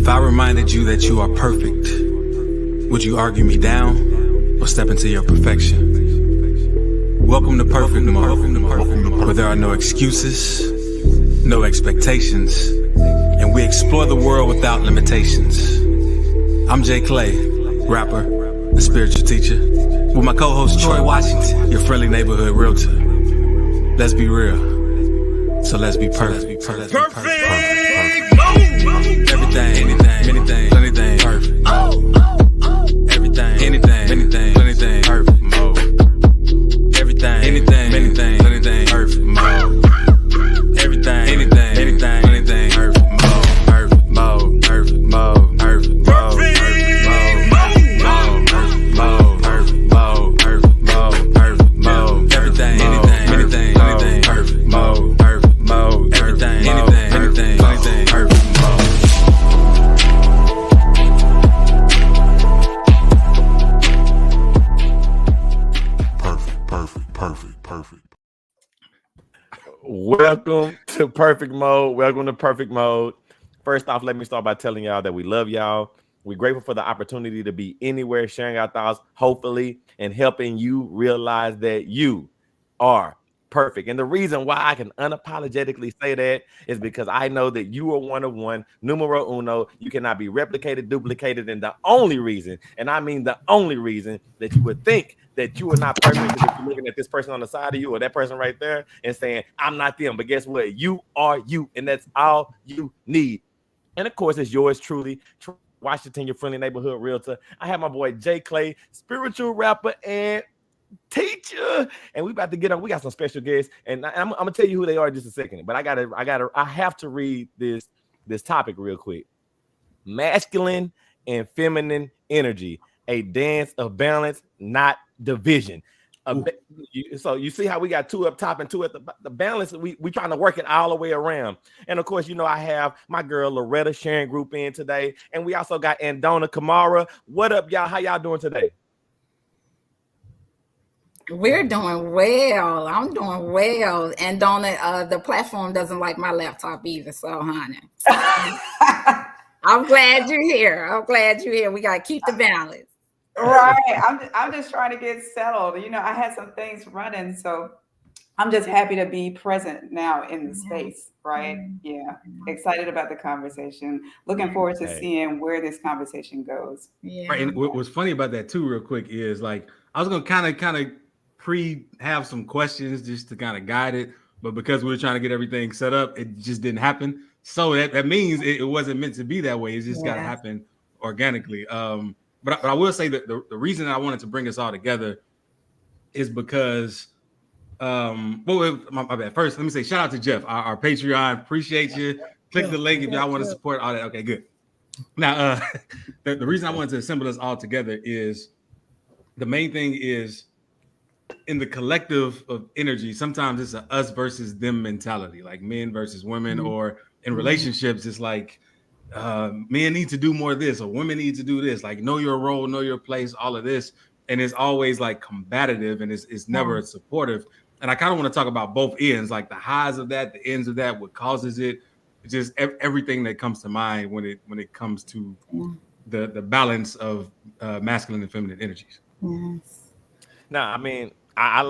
If I reminded you that you are perfect, would you argue me down or step into your perfection? Welcome to Perfect Mode, where there are no excuses, no expectations, and we explore the world without limitations. I'm Jay Clay, rapper and spiritual teacher, with my co-host Troy Washington, your friendly neighborhood realtor. Let's be real, so let's be perfect. Perfect. Everything, anything, many things, anything, perfect. Everything, anything, many things, anything, perfect. Mode. Everything, anything, many things, anything, perfect. Mode. Everything, anything, anything, anything, perfect. Mode, perfect, mode, perfect, mode, perfect, mode, perfect, mode, perfect, mode, perfect, mode, perfect, mode, everything, anything, anything, anything, perfect. Mode, perfect, mode, everything, anything, anything, anything, perfect. Perfect. Welcome to Perfect Mode. Welcome to Perfect Mode. First off, let me start by telling y'all that we love y'all. We're grateful for the opportunity to be anywhere, sharing our thoughts, hopefully, and helping you realize that you are perfect. And the reason why I can unapologetically say that is because I know that you are one of one, numero uno. You cannot be replicated, duplicated, and the only reason, and I mean the only reason, that you would think that you are not perfect is if you're looking at this person on the side of you or that person right there and saying, I'm not them. But guess what? You are you, and that's all you need. And of course, it's yours truly, Troy Washington, your friendly neighborhood realtor. I have my boy Jay Clay, spiritual rapper and teacher, and we about to get on. We got some special guests, and I'm gonna tell you who they are in just a second. But I have to read this topic real quick. Masculine and feminine energy, a dance of balance, not division. So you see how we got two up top and two at the balance. We trying to work it all the way around. And of course, you know, I have my girl Loretta Sharingroup in today, and we also got Andena, Kumara. What up, y'all? How y'all doing today? We're doing well. I'm doing well. And the platform doesn't like my laptop either. So, honey, I'm glad you're here. We got to keep the balance. Right. I'm just trying to get settled. You know, I had some things running, so I'm just happy to be present now in the space. Right. Yeah. Excited about the conversation. Looking forward to seeing where this conversation goes. Yeah. Right. And what's funny about that too, real quick, is like I was gonna kind of have some questions just to kind of guide it, but because we were trying to get everything set up, it just didn't happen. So that means it wasn't meant to be that way. It's just got to happen organically. But I will say that the reason I wanted to bring us all together is because, my bad. First, let me say shout out to Jeff, our Patreon. Appreciate you. Click the link if y'all want to support all that. Okay, good. Now, the reason I wanted to assemble us all together is the main thing is in the collective of energy. Sometimes it's a us versus them mentality, like men versus women, or in relationships, it's like men need to do more of this or women need to do this, like know your role, know your place, all of this. And it's always like combative and it's never supportive. And I kind of want to talk about both ends, like the highs of that, the ends of that, what causes it, just everything that comes to mind when it comes to the balance of masculine and feminine energies. No, I mean, I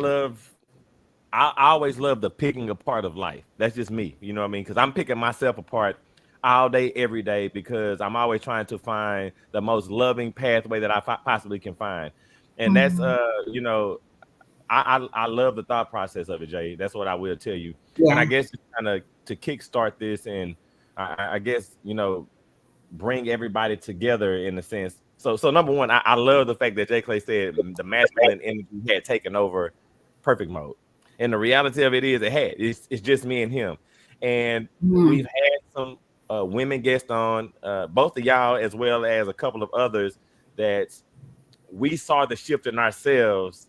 always love the picking apart of life. That's just me, you know what I mean? Because I'm picking myself apart all day, every day, because I'm always trying to find the most loving pathway that I possibly can find. And that's, you know, I love the thought process of it, Jay. That's what I will tell you. And I guess kind of to kickstart this and I guess, you know, bring everybody together in a sense. So number one, I love the fact that Jay Clay said the masculine energy had taken over Perfect Mode. And the reality of it is it's just me and him. And we've had some women guests on, both of y'all as well as a couple of others, that we saw the shift in ourselves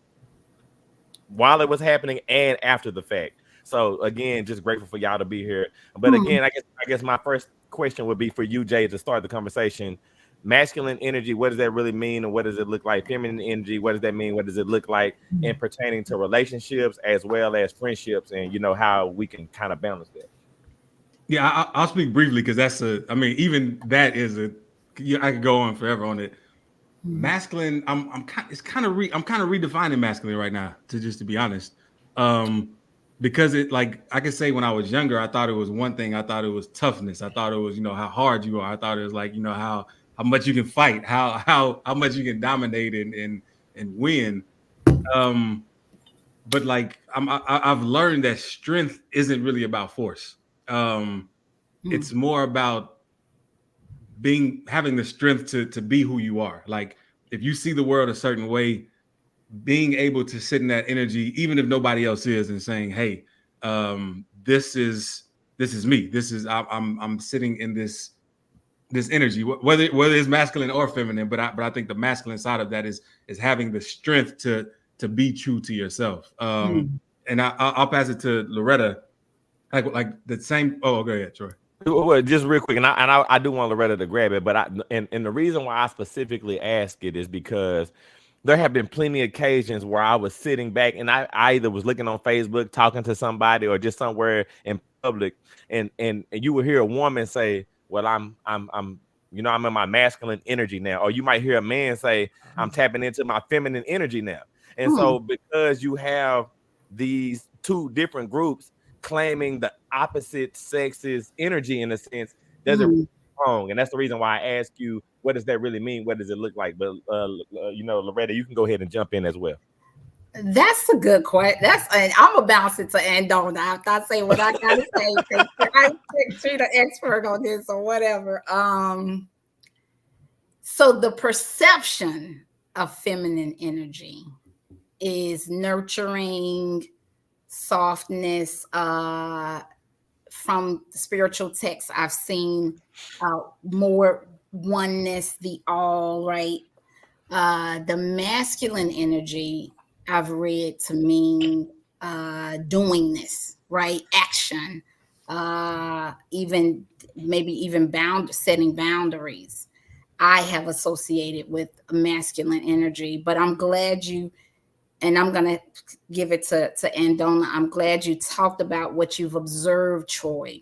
while it was happening and after the fact. So again, just grateful for y'all to be here. But again, I guess my first question would be for you, Jay, to start the conversation. Masculine energy, what does that really mean, and what does it look like? Feminine energy, what does that mean? What does it look like in pertaining to relationships as well as friendships, and you know how we can kind of balance that? Yeah, I'll speak briefly because I mean, even that is I could go on forever on it. Masculine, I'm kind of redefining masculine right now, to be honest. Because it, like I could say when I was younger, I thought it was one thing. I thought it was toughness. I thought it was, how hard you are. I thought it was like, how much you can fight, how much you can dominate and win. Um, but like I've learned that strength isn't really about force. It's more about having the strength to be who you are. Like if you see the world a certain way, being able to sit in that energy, even if nobody else is, and saying, "Hey, this is me. I'm sitting in this energy, whether it's masculine or feminine." But I think the masculine side of that is having the strength to be true to yourself. And I'll pass it to Loretta, like the same. Oh, go ahead, Troy. Well, just real quick, and I do want Loretta to grab it, but and the reason why I specifically ask it is because there have been plenty of occasions where I was sitting back and I either was looking on Facebook, talking to somebody, or just somewhere in public, and you would hear a woman say, "Well, I'm I'm in my masculine energy now," or you might hear a man say, "I'm tapping into my feminine energy now." And so because you have these two different groups claiming the opposite sex's energy in a sense, doesn't wrong. And that's the reason why I ask you, what does that really mean? What does it look like? But Loretta, you can go ahead and jump in as well. That's a good question. I'm gonna bounce it to Andona after I say what I gotta say. I treat an expert on this or whatever. So the perception of feminine energy is nurturing, softness. From spiritual texts, I've seen more oneness, the all, right? The masculine energy I've read to mean doingness, right? Action, even setting boundaries. I have associated with masculine energy, but I'm glad and I'm going to give it to Andona. I'm glad you talked about what you've observed, Troy,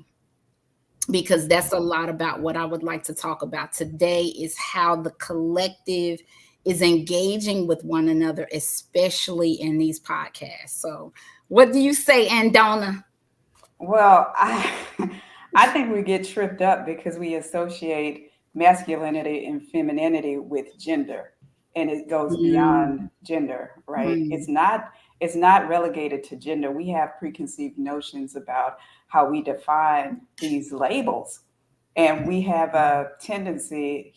because that's a lot about what I would like to talk about today is how the collective is engaging with one another, especially in these podcasts. So what do you say, Andona? Well, I think we get tripped up because we associate masculinity and femininity with gender, and it goes beyond gender, right? It's not relegated to gender. We have preconceived notions about how we define these labels, and we have a tendency,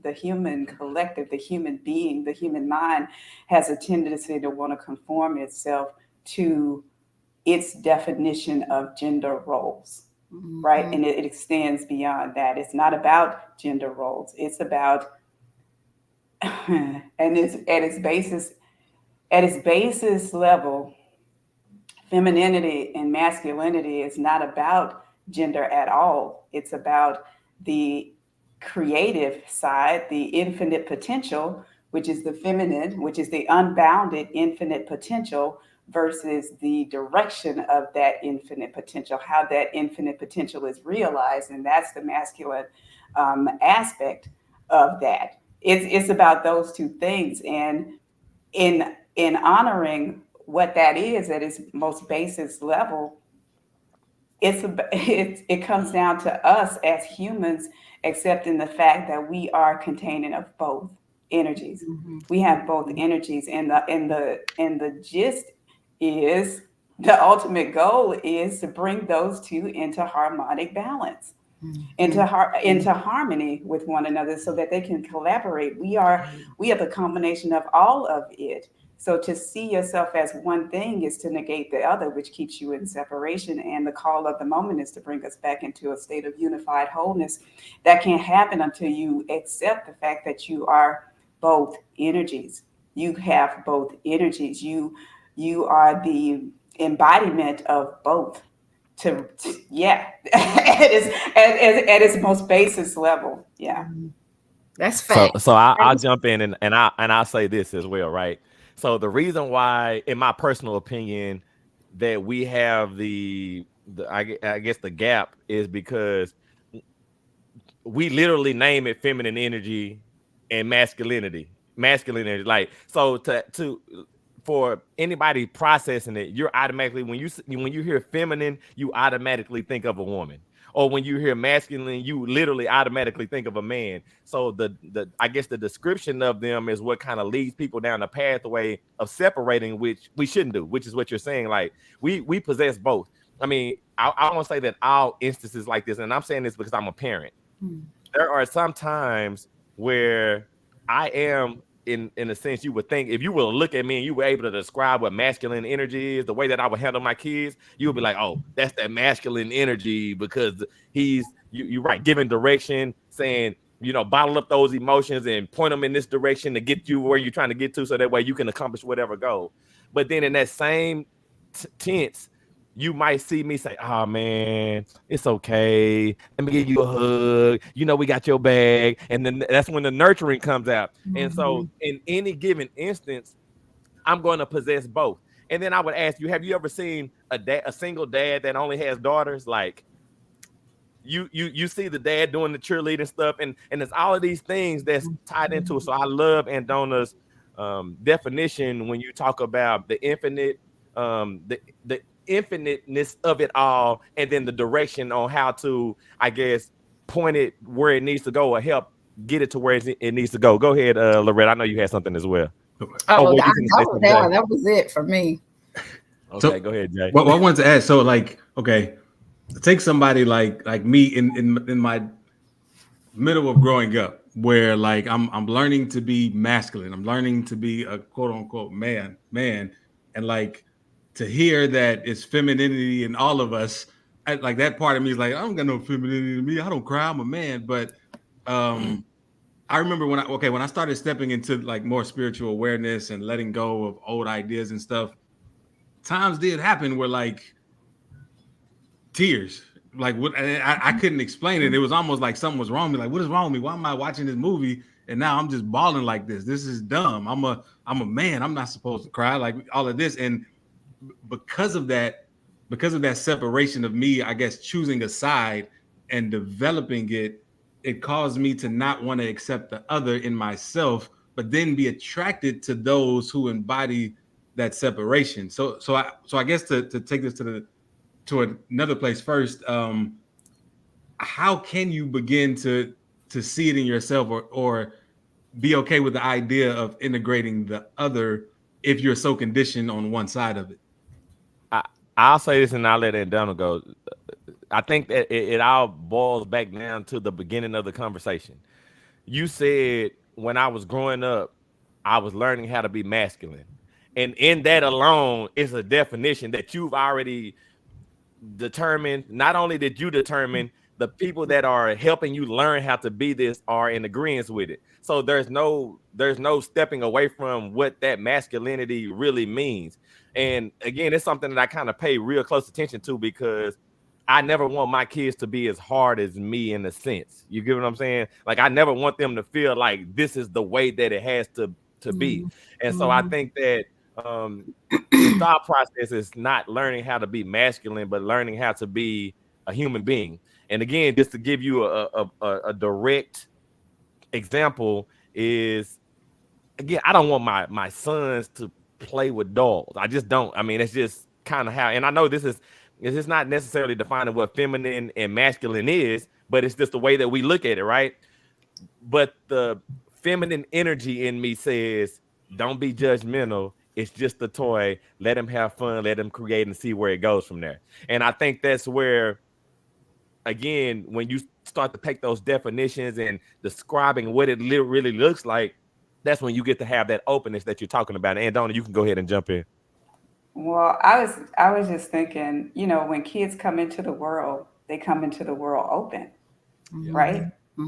the human collective, the human being, the human mind has a tendency to want to conform itself to its definition of gender roles, right? And it extends beyond that. It's not about gender roles. It's about, and it's at its basis level, femininity and masculinity is not about gender at all. It's about the creative side, the infinite potential, which is the feminine, which is the unbounded infinite potential, versus the direction of that infinite potential, how that infinite potential is realized. And that's the masculine aspect of that. It's about those two things. And in honoring what that is at its most basis level, it comes down to us as humans accepting the fact that we are containing of both energies. We have both energies, and the gist is, the ultimate goal is to bring those two into harmonic balance, into harmony with one another, so that they can collaborate. We are the combination of all of it. So to see yourself as one thing is to negate the other, which keeps you in separation. And the call of the moment is to bring us back into a state of unified wholeness. That can't happen until you accept the fact that you are both energies. You have both energies. You are the embodiment of both. At its most basis level. Yeah. That's fact. So I'll jump in and I'll say this as well, right? So the reason why, in my personal opinion, that we have the I guess the gap is because we literally name it feminine energy and masculinity. Masculine energy, like, so to for anybody processing it, you're automatically, when you hear feminine, you automatically think of a woman, or when you hear masculine, you literally automatically think of a man. So the I guess the description of them is what kind of leads people down the pathway of separating, which we shouldn't do, which is what you're saying. Like, we possess both. I mean, I won't say that all instances like this, and I'm saying this because I'm a parent. There are some times where I am, in a sense, you would think if you were to look at me and you were able to describe what masculine energy is, the way that I would handle my kids, you would be like, oh, that's that masculine energy, because you're right, giving direction, saying, bottle up those emotions and point them in this direction to get you where you're trying to get to, so that way you can accomplish whatever goal. But then in that same tense, you might see me say, oh man, it's okay, let me give you a hug, we got your bag. And then that's when the nurturing comes out. And so in any given instance, I'm going to possess both. And then I would ask you, have you ever seen a single dad that only has daughters? Like, you see the dad doing the cheerleading stuff, and there's all of these things that's tied into it. So I love Andona's definition when you talk about the infinite, the infiniteness of it all, and then the direction on how to, I guess, point it where it needs to go, or help get it to where it needs to go. Go ahead, Loretta. I know you had something as well. Wait, that was it for me. Okay, so, go ahead, Jay. Well, I wanted to add. So, like, okay, take somebody like me in my middle of growing up, where like I'm learning to be masculine. I'm learning to be a quote unquote man, and like to hear that it's femininity in all of us. Like that part of me is like, I don't got no femininity in me. I don't cry. I'm a man. But I remember when I started stepping into like more spiritual awareness and letting go of old ideas and stuff, times did happen where like tears, like what, I couldn't explain it. It was almost like something was wrong with me. Like, what is wrong with me? Why am I watching this movie and now I'm just bawling like this? This is dumb. I'm a man. I'm not supposed to cry, like all of this. And because of that separation of me, I guess, choosing a side and developing it, it caused me to not want to accept the other in myself, but then be attracted to those who embody that separation. So I guess to take this to another place first, how can you begin to see it in yourself, or be okay with the idea of integrating the other if you're so conditioned on one side of it? I'll say this and I'll let Andena go. I think that it all boils back down to the beginning of the conversation. You said, when I was growing up, I was learning how to be masculine. And in that alone is a definition that you've already determined. Not only did you determine, the people that are helping you learn how to be this are in agreement with it. So there's no stepping away from what that masculinity really means. And again, it's something that I kind of pay real close attention to, because I never want my kids to be as hard as me, in a sense. You get what I'm saying? Like, I never want them to feel like this is the way that it has to be. And so I think that the thought process is not learning how to be masculine, but learning how to be a human being. And again, just to give you a direct example is, again, I don't want my sons to play with dolls. I just don't. I mean, it's just kind of how, and I know this is not necessarily defining what feminine and masculine is, but it's just the way that we look at it, right? But the feminine energy in me says, don't be judgmental. It's just a toy. Let him have fun. Let him create and see where it goes from there. And I think that's where, again, when you start to take those definitions and describing what it really looks like, that's when you get to have that openness that you're talking about. And Andena, you can go ahead and jump in. Well, I was just thinking, when kids come into the world, they come into the world open, right?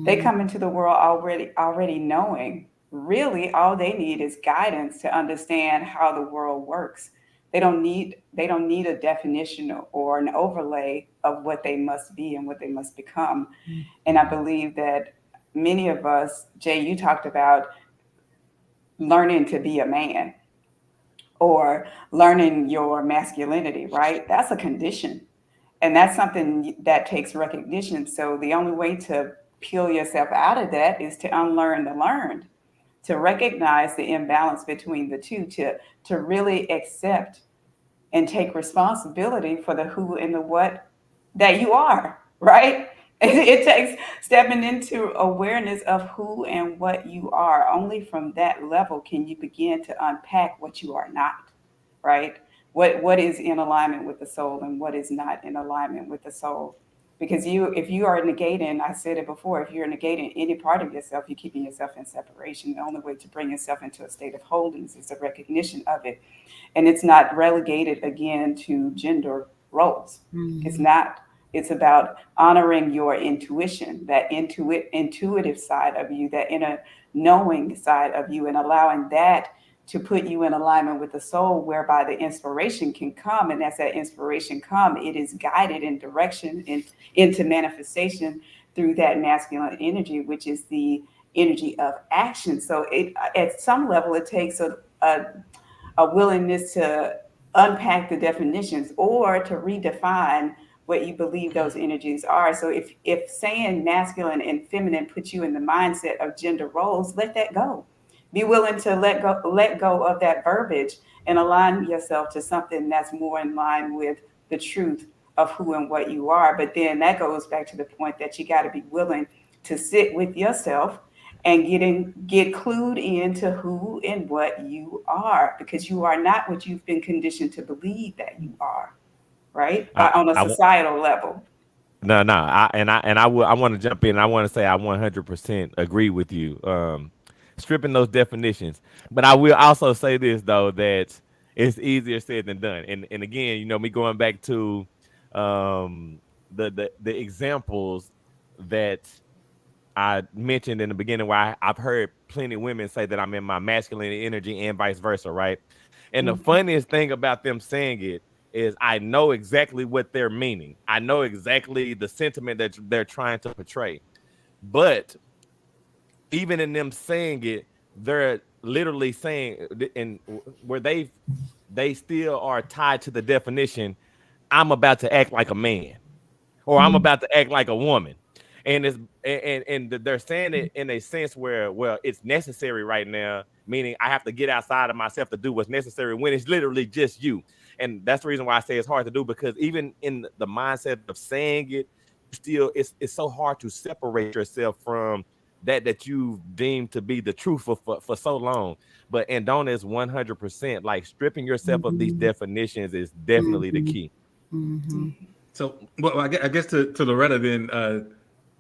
They come into the world already knowing. Really, all they need is guidance to understand how the world works. They don't need a definition or an overlay of what they must be and what they must become. And I believe that many of us, Jay, you talked about learning to be a man or learning your masculinity, right? That's a condition. And that's something that takes recognition. So the only way to peel yourself out of that is to unlearn the learned, to recognize the imbalance between the two, to really accept and take responsibility for the who and the what that you are, right? It takes stepping into awareness of who and what you are. Only from that level can you begin to unpack what you are not, right? What is in alignment with the soul and what is not in alignment with the soul. Because if you are negating, I said it before, if you're negating any part of yourself, you're keeping yourself in separation. The only way to bring yourself into a state of wholeness is a recognition of it. And it's not relegated again to gender roles. It's not. It's about honoring your intuition, that intuitive side of you, that inner knowing side of you, and allowing that to put you in alignment with the soul, whereby the inspiration can come. And as that inspiration come, it is guided in direction into manifestation through that masculine energy, which is the energy of action. So at some level, it takes a willingness to unpack the definitions or to redefine what you believe those energies are. So if saying masculine and feminine puts you in the mindset of gender roles, let that go. Be willing to let go of that verbiage and align yourself to something that's more in line with the truth of who and what you are. But then that goes back to the point that you got to be willing to sit with yourself and get clued into who and what you are, because you are not what you've been conditioned to believe that you are, right? On a societal level. No, I want to jump in. I want to say I 100% agree with you. Stripping those definitions, but I will also say this though, that it's easier said than done. And again, me going back to the examples that I mentioned in the beginning, where I've heard plenty of women say that I'm in my masculine energy and vice versa, right? And the funniest thing about them saying it is I know exactly what they're meaning. I know exactly the sentiment that they're trying to portray. But even in them saying it, they're literally saying, and where they still are tied to the definition, I'm about to act like a man, or I'm about to act like a woman. And they're saying it in a sense where, well, it's necessary right now, meaning I have to get outside of myself to do what's necessary, when it's literally just you. And that's the reason why I say it's hard to do, because even in the mindset of saying it, still it's so hard to separate yourself from that you've deemed to be the truth for so long. But Andena is 100%, like, stripping yourself of these definitions is definitely the key. So, well, I guess to Loretta then,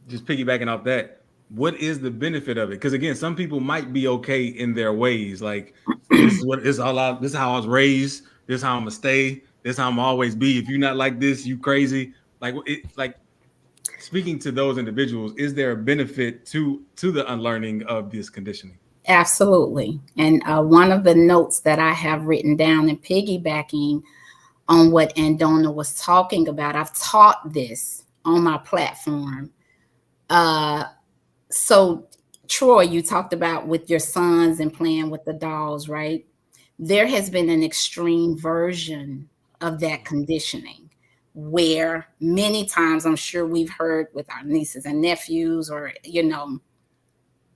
just piggybacking off that, what is the benefit of it? Because again, some people might be okay in their ways. Like, this is what it's all out. This is how I was raised. This is how I'm gonna stay. This is how I'm gonna always be. If you're not like this, you crazy. Like speaking to those individuals, is there a benefit to the unlearning of this conditioning? Absolutely. And one of the notes that I have written down, and piggybacking on what Andena was talking about, I've taught this on my platform. So Troy, you talked about with your sons and playing with the dolls, right? There has been an extreme version of that conditioning, where many times I'm sure we've heard with our nieces and nephews, or,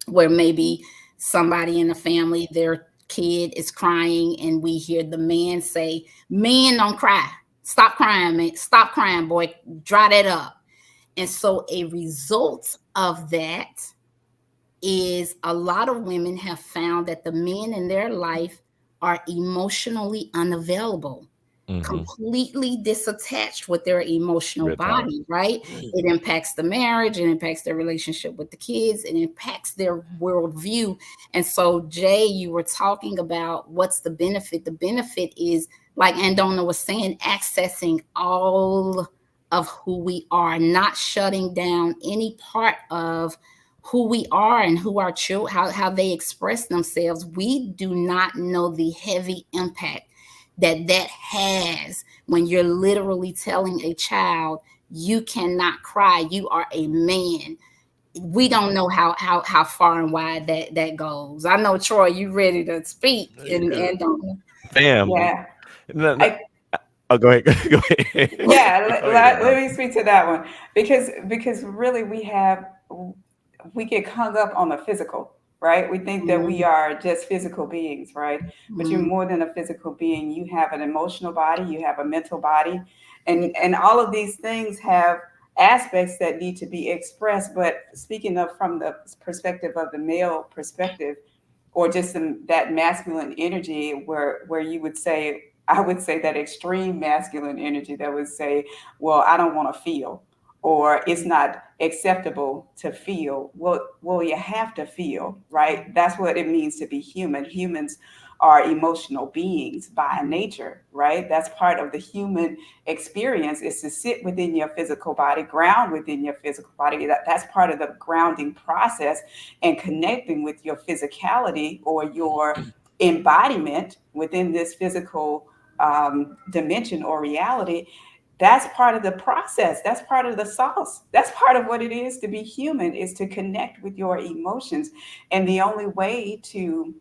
where maybe somebody in the family, their kid is crying, and we hear the man say, "Men don't cry. Stop crying, man. Stop crying, boy. Dry that up." And so a result of that is a lot of women have found that the men in their life are emotionally unavailable, completely disattached with their emotional body, right? It impacts the marriage, it impacts their relationship with the kids, it impacts their worldview. And so, Jay, you were talking about what's the benefit. The benefit is, like Andena was saying, accessing all of who we are, not shutting down any part of who we are and who our children, how they express themselves. We do not know the heavy impact that has when you're literally telling a child, you cannot cry, you are a man. We don't know how far and wide that goes. I know, Troy, you ready to speak, and Bam. Yeah. Oh, go ahead. Go ahead. Yeah, Go ahead, let Andena. me speak to that one because really we get hung up on the physical, right? We think that we Mhm. are just physical beings, right? But you're Mhm. more than a physical being. You have an emotional body, you have a mental body, and all of these things have aspects that need to be expressed. But speaking of from the perspective of the male perspective, or just that masculine energy where you would say, I would say that extreme masculine energy that would say, well, I don't want to feel, or it's not acceptable to feel. Well, you have to feel, right? That's what it means to be human. Humans are emotional beings by nature, right? That's part of the human experience, is to sit within your physical body, ground within your physical body. That's part of the grounding process, and connecting with your physicality or your embodiment within this physical dimension or reality. That's part of the process. That's part of the sauce. That's part of what it is to be human, is to connect with your emotions. And the only way to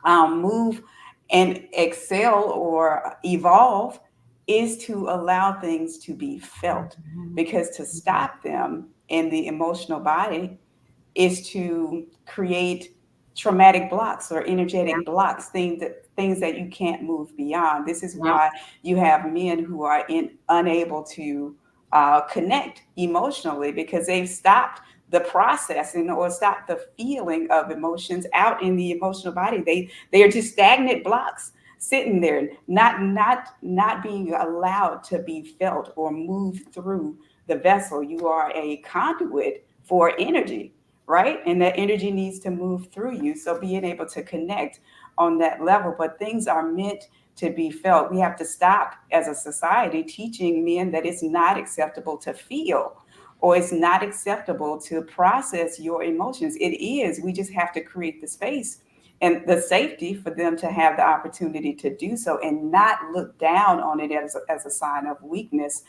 move and excel or evolve is to allow things to be felt, because to stop them in the emotional body is to create traumatic blocks or Yeah. energetic blocks, things that you can't move beyond. This is Yeah. why you have men who are unable to connect emotionally, because they've stopped the processing or stopped the feeling of emotions out in the emotional body. They are just stagnant blocks sitting there, not being allowed to be felt or move through the vessel. You are a conduit for energy, right? And that energy needs to move through you. So being able to connect on that level, but things are meant to be felt. We have to stop as a society teaching men that it's not acceptable to feel, or it's not acceptable to process your emotions. It is. We just have to create the space and the safety for them to have the opportunity to do so, and not look down on it as a sign of weakness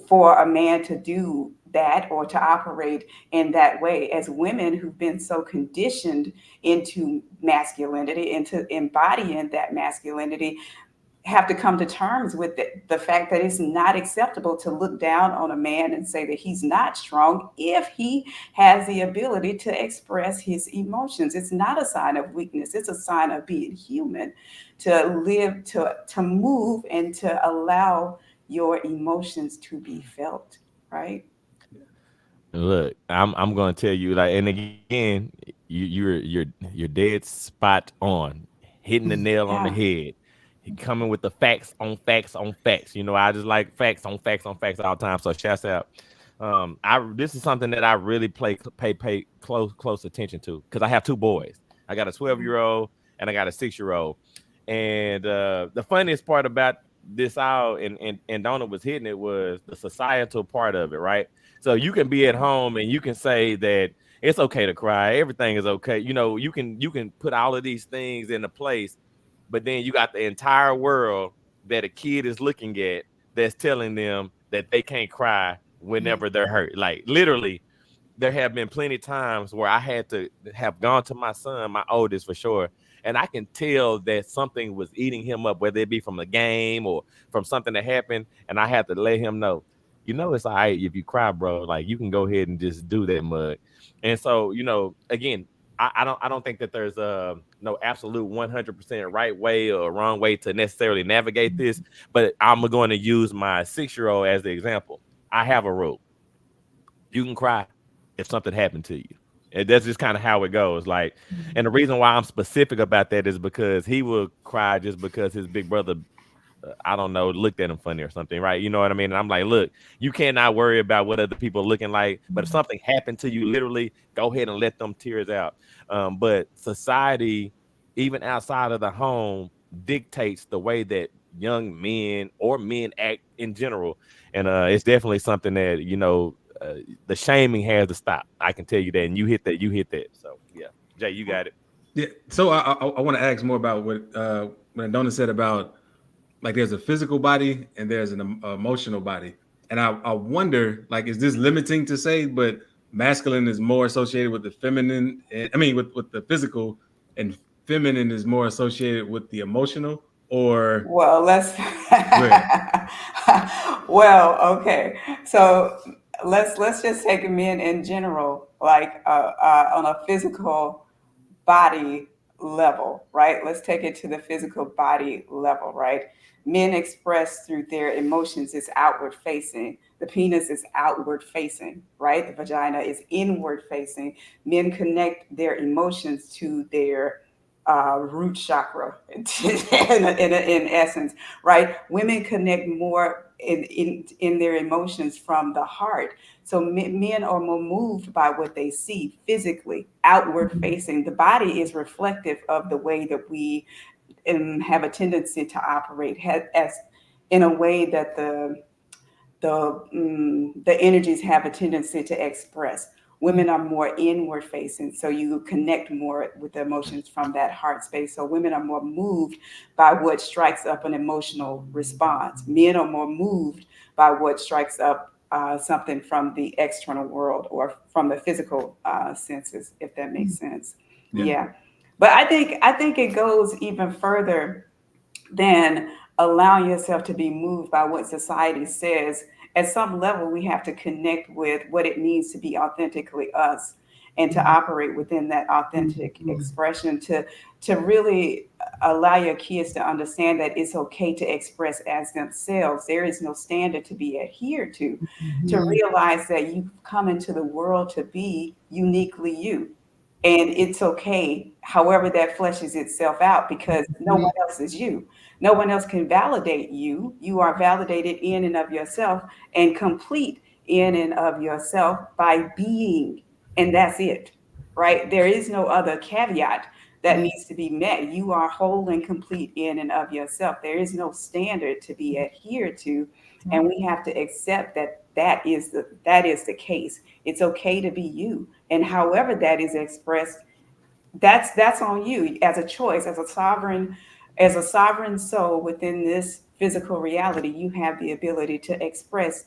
for a man to do that or to operate in that way. As women who've been so conditioned into masculinity, into embodying that masculinity, have to come to terms with the fact that it's not acceptable to look down on a man and say that he's not strong if he has the ability to express his emotions. It's not a sign of weakness. It's a sign of being human, to live, to move, and to allow your emotions to be felt, right? Look, I'm gonna tell you, like, and again, you're dead spot on, hitting the nail on the Yeah. head. He coming with the facts on facts on facts. You know, I just like facts on facts on facts all the time. So shouts out. I This is something that I really pay close attention to, because I have two boys. I got a 12-year-old and I got a 6-year-old. And the funniest part about this all, and Donna was hitting it, was the societal part of it, right? So you can be at home and you can say that it's okay to cry. Everything is okay. You know, you can put all of these things into place, but then you got the entire world that a kid is looking at that's telling them that they can't cry whenever they're hurt. Like, literally, there have been plenty of times where I had to have gone to my son, my oldest for sure, and I can tell that something was eating him up, whether it be from a game or from something that happened, and I had to let him know, you know, it's all right if you cry, bro. Like, you can go ahead and just do that, mud. And so, you know, again, I don't think that there's no absolute 100% right way or wrong way to necessarily navigate this, but I'm going to use my 6-year-old as the example. I have a rule: you can cry if something happened to you. And that's just kind of how it goes. Like, and the reason why I'm specific about that is because he will cry just because his big brother, I don't know, looked at him funny or something, right? You know what I mean? And I'm like, look, you cannot worry about what other people are looking like, but if something happened to you, literally, go ahead and let them tears out. But society, even outside of the home, dictates the way that young men or men act in general. And it's definitely something that, you know, the shaming has to stop. I can tell you that. And you hit that. You hit that. So yeah, Jay, you got it. Yeah. So I want to ask more about what Donna said about, like, there's a physical body and there's an emotional body, and I wonder, like, is this limiting to say, but masculine is more associated with the feminine? I mean, with the physical, and feminine is more associated with the emotional. or Well, let's. where? Well, okay. So let's just take men in general, like on a physical body level, right? Let's take it to the physical body level, right? Men express through their emotions is outward facing. The penis is outward facing, right? The vagina is inward facing. Men connect their emotions to their root chakra in essence, right? Women connect more in their emotions from the heart. So men are more moved by what they see physically, outward facing. The body is reflective of the way that we have a tendency to operate as in a way that the energies have a tendency to express. Women are more inward facing, so you connect more with the emotions from that heart space. So women are more moved by what strikes up an emotional response. Men are more moved by what strikes up something from the external world or from the physical senses, if that makes sense. Yeah. Yeah, but I think it goes even further than allowing yourself to be moved by what society says. At some level, we have to connect with what it means to be authentically us and to operate within that authentic expression, to really allow your kids to understand that it's okay to express as themselves. There is no standard to be adhered to realize that you come into the world to be uniquely you. And it's okay, however that fleshes itself out, because no one else is you. No one else can validate you. You are validated in and of yourself and complete in and of yourself by being. And that's it, right? There is no other caveat that needs to be met. You are whole and complete in and of yourself. There is no standard to be adhered to. And we have to accept that that is the case. It's okay to be you. And however that is expressed, that's on you as a choice, as a sovereign soul within this physical reality. You have the ability to express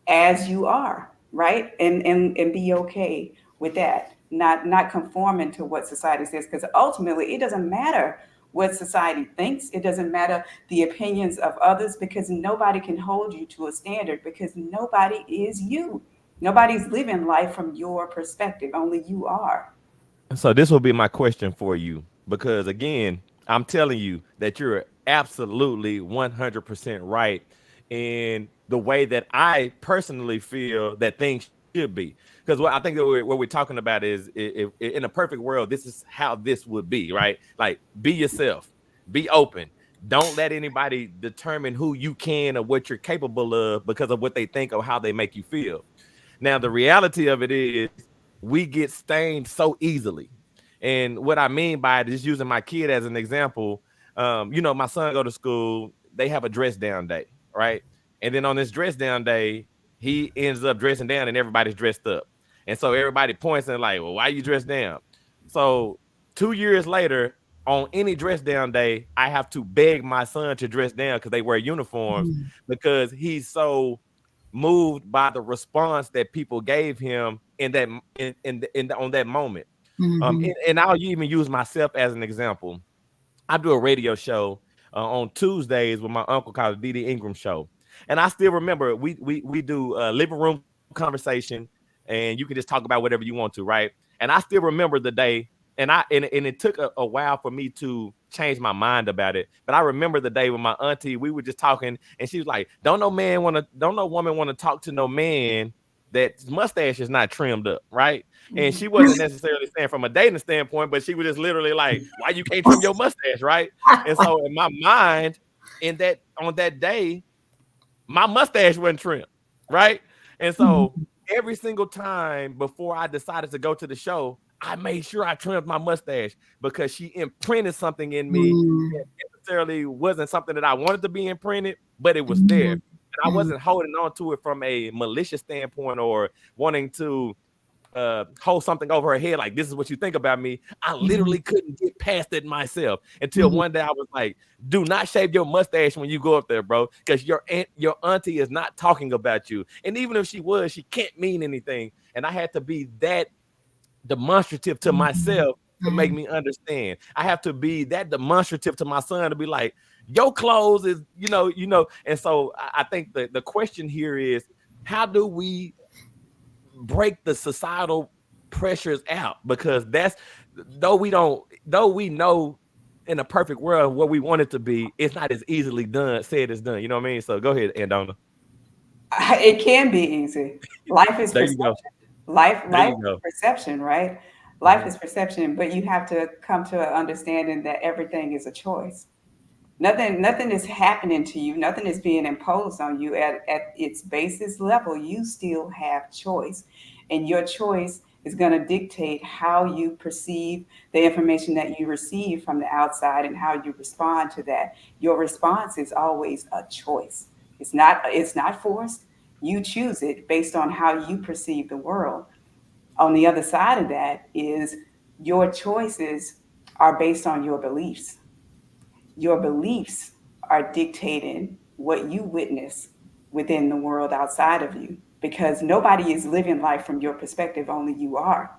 as you are, right? And be okay with that, not conforming to what society says, because ultimately it doesn't matter what society thinks. It doesn't matter the opinions of others, because nobody can hold you to a standard, because nobody is you. Nobody's living life from your perspective. Only you are. So this will be my question for you, because again, I'm telling you that you're absolutely 100% right in the way that I personally feel that things should be. Because what I think that what we're talking about is, if in a perfect world, this is how this would be, right? Like, be yourself, be open. Don't let anybody determine who you can or what you're capable of because of what they think or how they make you feel. Now, the reality of it is we get stained so easily. And what I mean by it is, using my kid as an example. My son go to school, they have a dress down day, right? And then on this dress down day, he ends up dressing down and everybody's dressed up. And so everybody points and like, well, why you dressed down? So 2 years later, on any dress down day, I have to beg my son to dress down because they wear uniforms, because he's so moved by the response that people gave him in that on that moment. And I'll even use myself as an example. I do a radio show on Tuesdays with my uncle called the D.D. Ingram Show, and I still remember we do living room conversation, and you can just talk about whatever you want to, right? And I still remember the day, and it took a while for me to change my mind about it, but I remember the day with my auntie. We were just talking, and she was like, don't no woman want to talk to no man that his mustache is not trimmed up, right? And she wasn't necessarily saying from a dating standpoint, but she was just literally like, why you can't trim your mustache, right? And so in my mind, on that day, my mustache wasn't trimmed, right? And so every single time before I decided to go to the show, I made sure I trimmed my mustache, because she imprinted something in me that necessarily wasn't something that I wanted to be imprinted, but it was there. And I wasn't holding on to it from a malicious standpoint or wanting to hold something over her head like, this is what you think about me. I literally couldn't get past it myself until one day I was like, do not shave your mustache when you go up there, bro, because your auntie is not talking about you. And even if she was, she can't mean anything. And I had to be that demonstrative to myself to make me understand. I have to be that demonstrative to my son to be like, your clothes is, And so I think the question here is, how do we break the societal pressures out? Because though we know in a perfect world what we want it to be, it's not as easily said as done. You know what I mean? So go ahead, Andona. It can be easy. Life is There you perception. go. Life There you is go. perception, right? Life is perception, but you have to come to an understanding that everything is a choice. Nothing is happening to you. Nothing is being imposed on you at its basis level. You still have choice, and your choice is going to dictate how you perceive the information that you receive from the outside and how you respond to that. Your response is always a choice. It's not forced. You choose it based on how you perceive the world. On the other side of that is your choices are based on your beliefs. Your beliefs are dictating what you witness within the world outside of you, because nobody is living life from your perspective, only you are.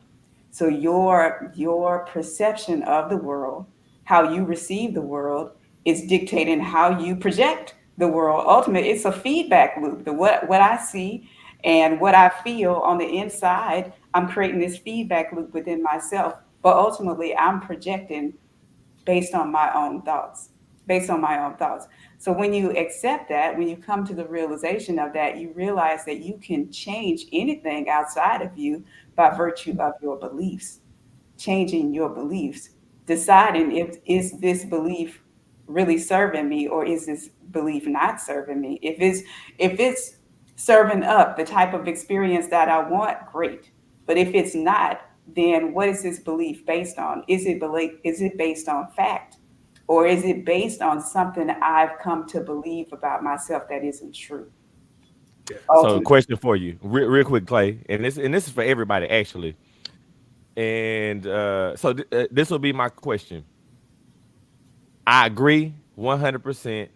So your perception of the world, how you receive the world, is dictating how you project the world. Ultimately, it's a feedback loop. What I see and what I feel on the inside, I'm creating this feedback loop within myself. But ultimately, I'm projecting based on my own thoughts, based on my own thoughts. So when you accept that, when you come to the realization of that, you realize that you can change anything outside of you by virtue of your beliefs, changing your beliefs, deciding if is this belief really serving me or is this belief not serving me. If it's serving up the type of experience that I want, great. But if it's not, then what is this belief based on? Is it based on fact? Or is it based on something I've come to believe about myself that isn't true? So, Ultimately. question for you, real quick, Clay, and this is for everybody actually. And this will be my question. I agree 100%.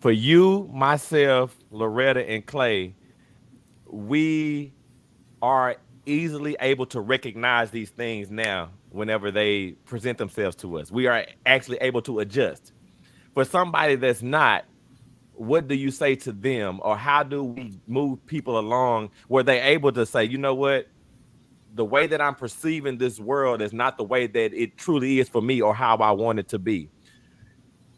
For you, myself, Loretta, and Clay, we are easily able to recognize these things now whenever they present themselves to us. We are actually able to adjust. For somebody that's not, what do you say to them, or how do we move people along where they're able to say, you know what, the way that I'm perceiving this world is not the way that it truly is for me or how I want it to be?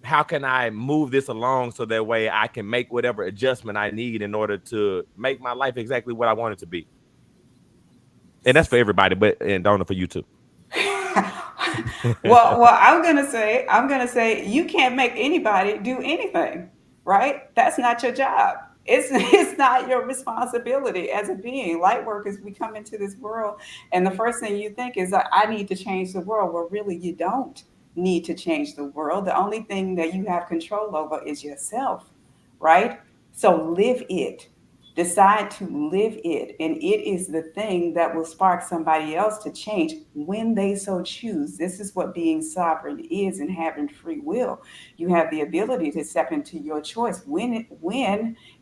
How can I move this along so that way I can make whatever adjustment I need in order to make my life exactly what I want it to be? And that's for everybody, but and Donna, for you too. Well, I'm gonna say you can't make anybody do anything, right? That's not your job. It's not your responsibility as a being. Light workers, we come into this world, and the first thing you think is, I need to change the world. Well, really, you don't need to change the world. The only thing that you have control over is yourself, right? So live it. Decide to live it, and it is the thing that will spark somebody else to change when they so choose. This is what being sovereign is, and having free will. You have the ability to step into your choice when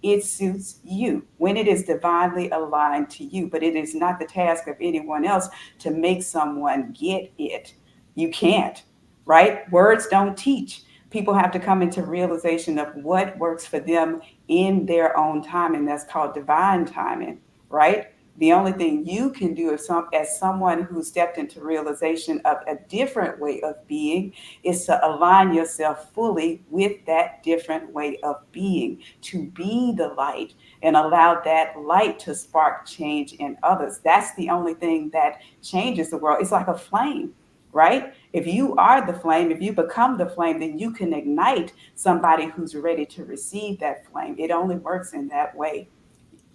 it suits you, when it is divinely aligned to you. But it is not the task of anyone else to make someone get it. You can't, right? Words don't teach. People have to come into realization of what works for them in their own time, and that's called divine timing, right? The only thing you can do as someone who stepped into realization of a different way of being is to align yourself fully with that different way of being, to be the light and allow that light to spark change in others. That's the only thing that changes the world. It's like a flame, right? If you are the flame, if you become the flame, then you can ignite somebody who's ready to receive that flame. It only works in that way.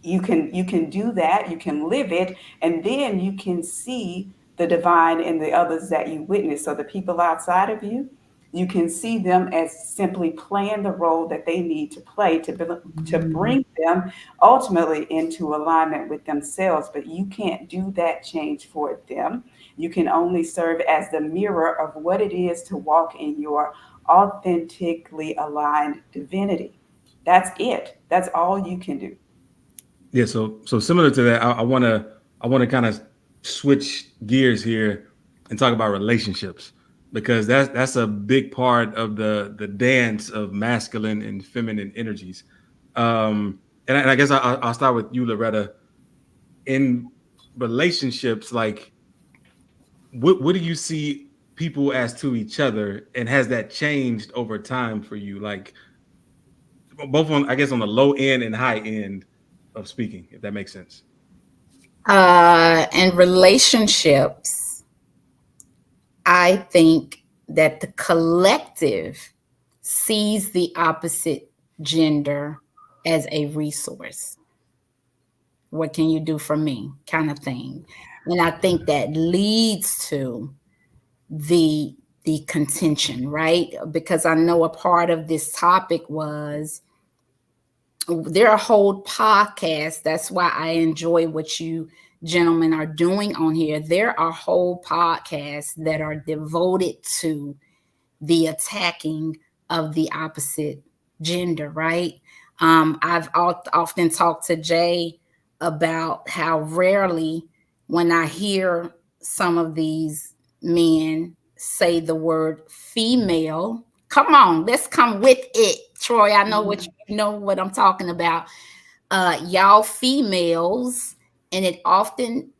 You can do that, you can live it, and then you can see the divine in the others that you witness. So the people outside of you, you can see them as simply playing the role that they need to play to bring them ultimately into alignment with themselves. But you can't do that change for them. You can only serve as the mirror of what it is to walk in your authentically aligned divinity. That's it. That's all you can do. Yeah, so similar to that, I want to kind of switch gears here and talk about relationships, because that's a big part of the dance of masculine and feminine energies. And I guess I'll start with you, Loretta. In relationships, like what do you see people as to each other, and has that changed over time for you? Like both on, I guess, on the low end and high end of speaking, if that makes sense. And relationships, I think that the collective sees the opposite gender as a resource. What can you do for me, kind of thing. And I think that leads to the contention, right? Because I know a part of this topic was, there are whole podcasts. That's why I enjoy what you gentlemen are doing on here. There are whole podcasts that are devoted to the attacking of the opposite gender, right? I've often talked to Jay about how rarely, when I hear some of these men say the word female, come on, let's come with it, Troy. I know what you know what I'm talking about. Y'all females, and it often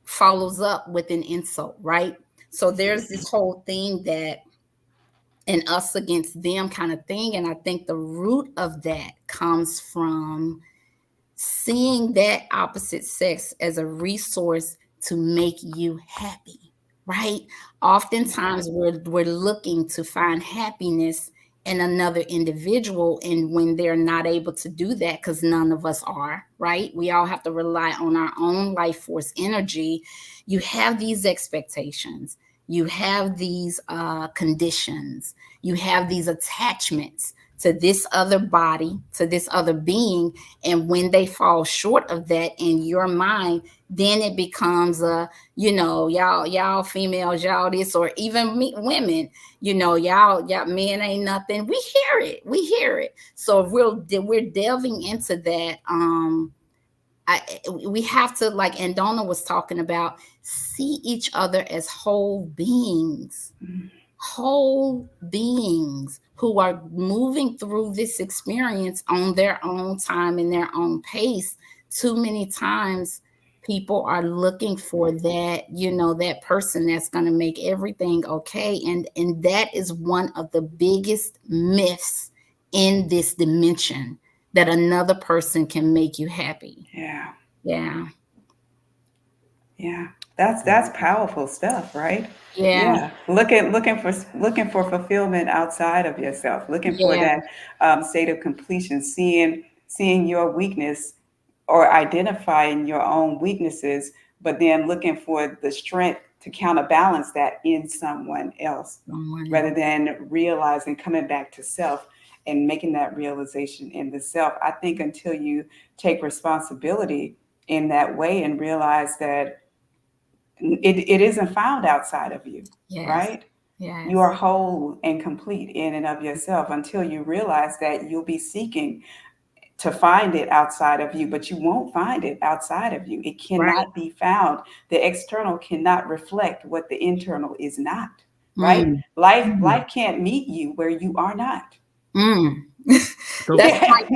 follows up with an insult, right? So there's this whole thing that an us against them kind of thing. And I think the root of that comes from seeing that opposite sex as a resource to make you happy, right? Oftentimes we're looking to find happiness in another individual, and when they're not able to do that, because none of us are, right? We all have to rely on our own life force energy. You have these expectations, you have these conditions, you have these attachments to this other body, to this other being. And when they fall short of that in your mind, then it becomes y'all females, y'all this, or even women, y'all men ain't nothing. We hear it. So if we're delving into that, we have to, like Andona was talking about, see each other as whole beings. Whole beings who are moving through this experience on their own time and their own pace. Too many times people are looking for that, that person that's going to make everything okay. And that is one of the biggest myths in this dimension, that another person can make you happy. Yeah. That's powerful stuff, right? Yeah. Looking for fulfillment outside of yourself, looking for that state of completion, seeing your weakness or identifying your own weaknesses, but then looking for the strength to counterbalance that in someone else, rather than realizing, coming back to self and making that realization in the self. I think until you take responsibility in that way and realize that it isn't found outside of you, right? Yes. You are whole and complete in and of yourself. Until you realize that, you'll be seeking to find it outside of you, but you won't find it outside of you. It cannot be found. The external cannot reflect what the internal is not, right? Life can't meet you where you are not. That's right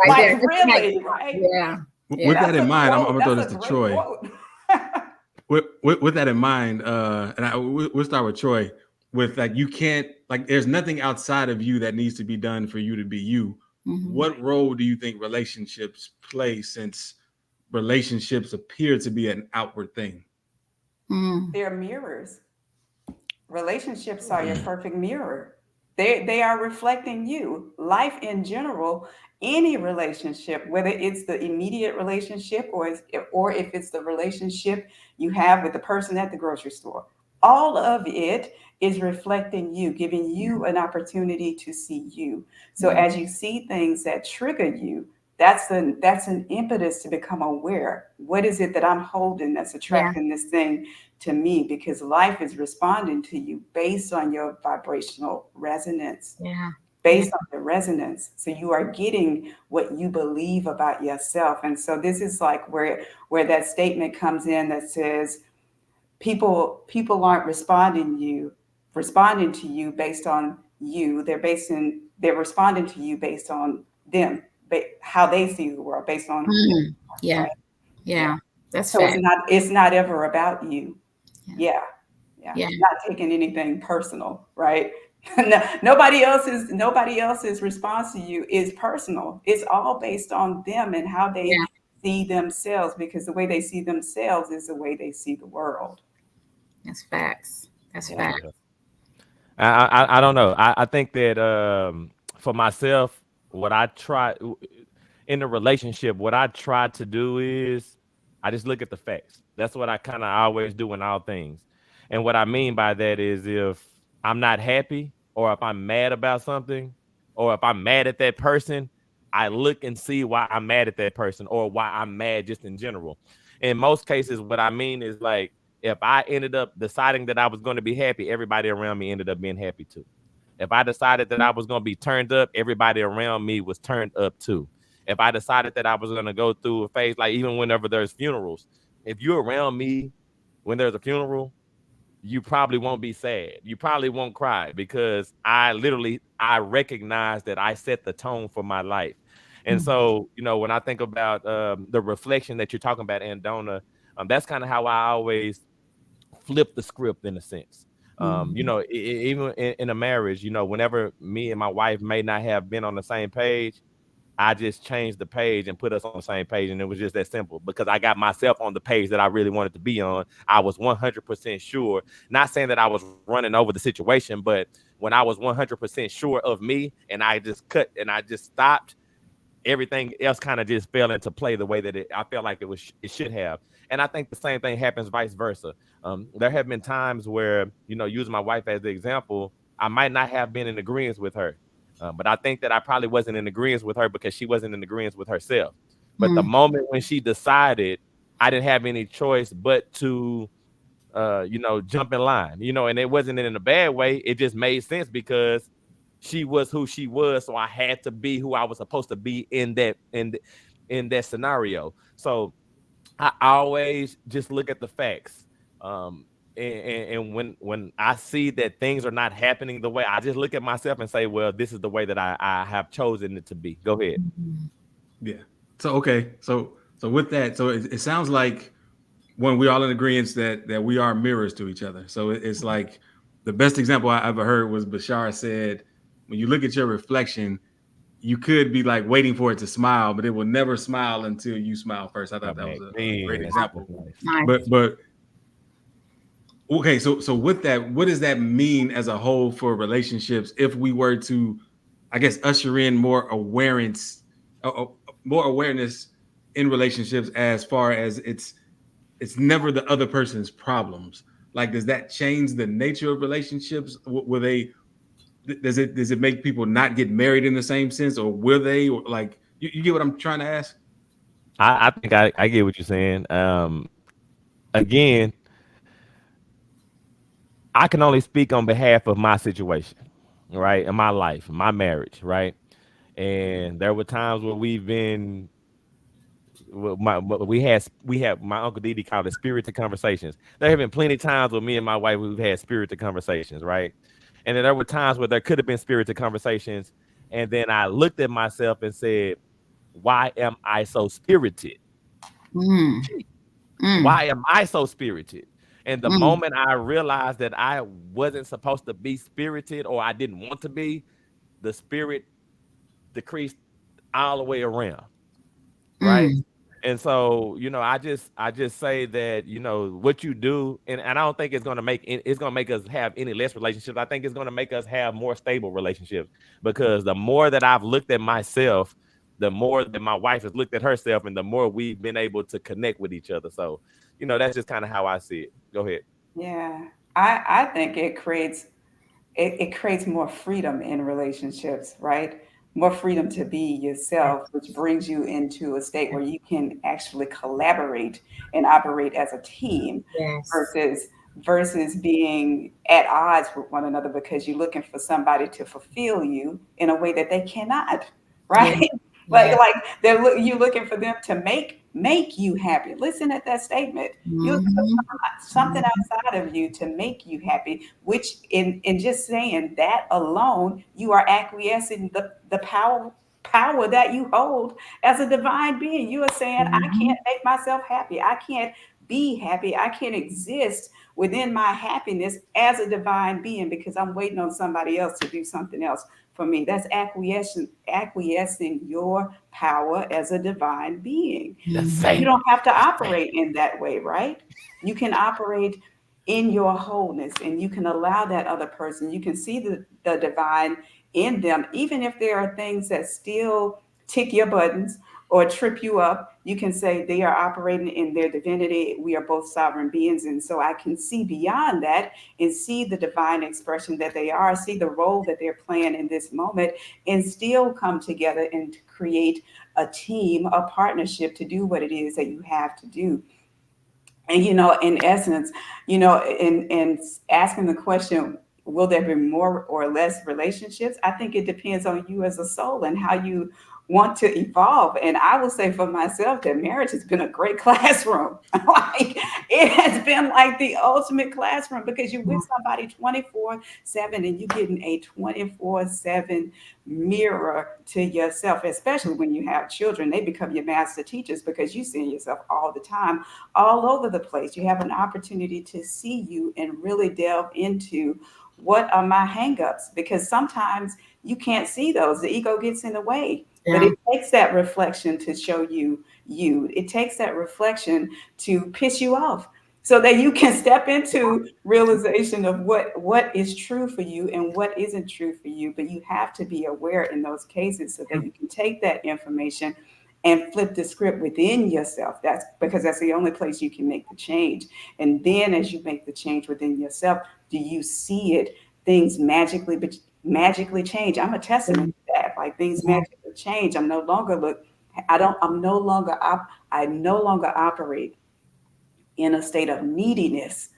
like there. Really, right? Yeah. With that in mind, I'm gonna throw this to great Troy. quote. With that in mind, we'll start with Troy. With like, you can't, like, there's nothing outside of you that needs to be done for you to be you. What role do you think relationships play, since relationships appear to be an outward thing? They're mirrors. Relationships are your perfect mirror. They are reflecting you. Life in general, any relationship, whether it's the immediate relationship or if it's the relationship you have with the person at the grocery store, all of it is reflecting you, giving you an opportunity to see you. So as you see things that trigger you, that's an impetus to become aware. What is it that I'm holding that's attracting this thing to me? Because life is responding to you based on your vibrational resonance. Based on the resonance. So you are getting what you believe about yourself. And so this is like where that statement comes in that says, people aren't responding to you based on you. They're responding to you based on them, how they see the world, based on Yeah. right? Yeah. That's So fact. it's not ever about you. Yeah. Yeah. Yeah. Not taking anything personal, right? Nobody else's response to you is personal. It's all based on them and how they Yeah. see themselves, because the way they see themselves is the way they see the world. That's facts. That's Yeah. facts. I don't know. I think that for myself, what I try in a relationship, what I try to do is I just look at the facts. That's what I kind of always do in all things. And what I mean by that is if I'm not happy or if I'm mad about something or if I'm mad at that person, I look and see why I'm mad at that person or why I'm mad just in general. In most cases, what I mean is like if I ended up deciding that I was going to be happy, everybody around me ended up being happy too. If I decided that I was going to be turned up, everybody around me was turned up too. If I decided that I was going to go through a phase, like even whenever there's funerals, if you're around me when there's a funeral, you probably won't be sad. You probably won't cry because I recognize that I set the tone for my life. And so, when I think about the reflection that you're talking about, Andona, that's kind of how I always flip the script in a sense. Even in a marriage, whenever me and my wife may not have been on the same page, I just changed the page and put us on the same page. And it was just that simple because I got myself on the page that I really wanted to be on. I was 100% sure, not saying that I was running over the situation, but when I was 100% sure of me and I just cut and I just stopped, everything else kind of just fell into play the way that I felt like it should have. And I think the same thing happens vice versa. There have been times where, using my wife as the example, I might not have been in agreement with her. But I think that I probably wasn't in agreement with her because she wasn't in agreement with herself. But the moment when she decided, I didn't have any choice but to, jump in line, and it wasn't in a bad way. It just made sense because she was who she was. So I had to be who I was supposed to be in that scenario. So I always just look at the facts. And when I see that things are not happening the way, I just look at myself and say, well, this is the way that I have chosen it to be. Go ahead. Yeah. So okay. So with that, so it sounds like when we're all in agreement that we are mirrors to each other. So it's like the best example I ever heard was Bashar said, when you look at your reflection, you could be like waiting for it to smile, but it will never smile until you smile first. I thought that was a great example. But okay, so with that, what does that mean as a whole for relationships if we were to, I guess, usher in more awareness in relationships as far as it's never the other person's problems. Like, does that change the nature of relationships? Does it make people not get married in the same sense, or will they? Or like, you get what I'm trying to ask? I think I get what you're saying. Again, I can only speak on behalf of my situation, right? In my life, my marriage, right? And there were times where we had my Uncle Didi called it spirited conversations. There have been plenty of times with me and my wife we've had spirited conversations, right? And then there were times where there could have been spirited conversations, and then I looked at myself and said, "Why am I so spirited? Why am I so spirited?" And the moment I realized that I wasn't supposed to be spirited or I didn't want to be, the spirit decreased all the way around, right? And so, I just say that, what you do, and I don't think it's gonna make us have any less relationships. I think it's gonna make us have more stable relationships because the more that I've looked at myself, the more that my wife has looked at herself, and the more we've been able to connect with each other. So, that's just kind of how I see it. Go ahead. Yeah. I think it creates more freedom in relationships, right? More freedom to be yourself, which brings you into a state where you can actually collaborate and operate as a team Yes. versus being at odds with one another because you're looking for somebody to fulfill you in a way that they cannot, right? Yeah. Like you looking for them to make make you happy. Listen at that statement. You something outside of you to make you happy, which in just saying that alone, you are acquiescing the power that you hold as a divine being. You are saying, I can't make myself happy. I can't be happy. I can't exist within my happiness as a divine being because I'm waiting on somebody else to do something else for me. That's acquiescing your power as a divine being. You don't have to operate in that way, right? You can operate in your wholeness and you can allow that other person, you can see the divine in them, even if there are things that still tick your buttons or trip you up. You can say they are operating in their divinity. We are both sovereign beings. And so I can see beyond that and see the divine expression that they are, see the role that they're playing in this moment, and still come together and create a team, a partnership to do what it is that you have to do. And in essence, in asking the question, will there be more or less relationships? I think it depends on you as a soul and how you want to evolve. And I will say for myself that marriage has been a great classroom. Like it has been like the ultimate classroom because you're with somebody 24/7 and you're getting a 24/7 mirror to yourself, especially when you have children. They become your master teachers because you see yourself all the time, all over the place. You have an opportunity to see you and really delve into what are my hangups, because sometimes you can't see those. The ego gets in the way. But it takes that reflection to show you you. It takes that reflection to piss you off so that you can step into realization of what is true for you and what isn't true for you. But you have to be aware in those cases so that you can take that information and flip the script within yourself. That's because that's the only place you can make the change. And then as you make the change within yourself, do you see it? Things magically change. I'm a testament to that. Like things magically change. I'm no longer I no longer operate in a state of neediness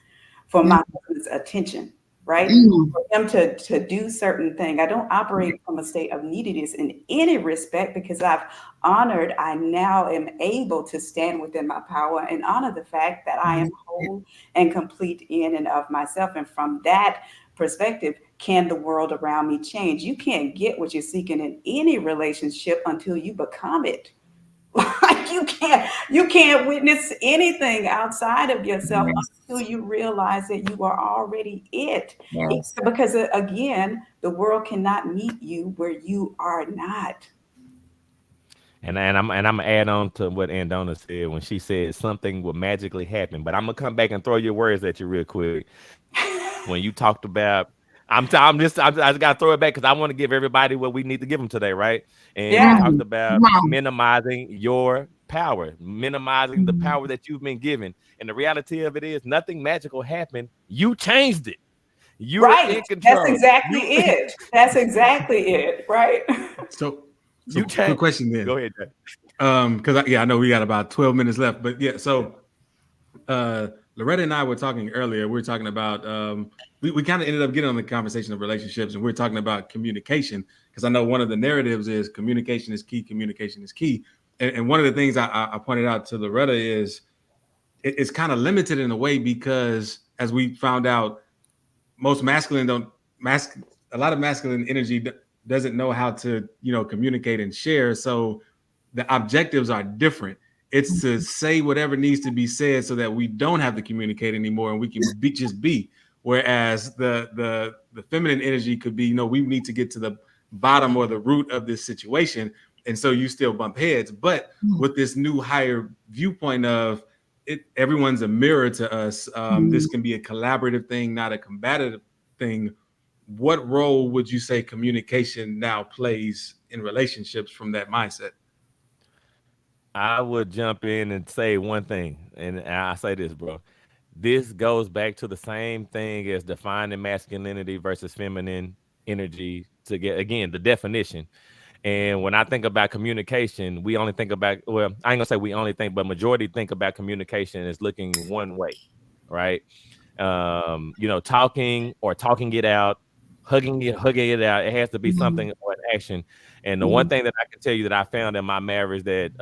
for my husband's attention, right? For him to do certain things. I don't operate from a state of neediness in any respect because I now am able to stand within my power and honor the fact that I am whole and complete in and of myself. And from that perspective, can the world around me change? You can't get what you're seeking in any relationship until you become it. Like you can't witness anything outside of yourself until you realize that you are already it. Because again, the world cannot meet you where you are not. And I'm gonna add on to what Andona said when she said something will magically happen. But I'm gonna come back and throw your words at you real quick. When you talked about, I just gotta throw it back because I want to give everybody what we need to give them today, right? And you talked about minimizing your power, minimizing the power that you've been given. And the reality of it is, nothing magical happened. You changed it. You're in control. That's exactly it. That's exactly it. Right. So quick question then. Go ahead, Jay. Because I know we got about 12 minutes left, but yeah. So Loretta and I were talking earlier. We were talking about we kind of ended up getting on the conversation of relationships, and we were talking about communication because I know one of the narratives is communication is key. Communication is key, and one of the things I pointed out to Loretta is it's kind of limited in a way because as we found out, most a lot of masculine energy doesn't know how to communicate and share. So the objectives are different. It's to say whatever needs to be said so that we don't have to communicate anymore and we can just be. Whereas the feminine energy could be, we need to get to the bottom or the root of this situation. And so you still bump heads. But with this new higher viewpoint of everyone's a mirror to us. This can be a collaborative thing, not a combative thing. What role would you say communication now plays in relationships from that mindset? I would jump in and say one thing, and I say this, bro. This goes back to the same thing as defining masculinity versus feminine energy to get, again, the definition. And when I think about communication, we only think about, well, I ain't gonna say we only think, but majority think about communication as looking one way, right? Talking or talking it out, hugging it out. It has to be something or an action. And the one thing that I can tell you that I found in my marriage that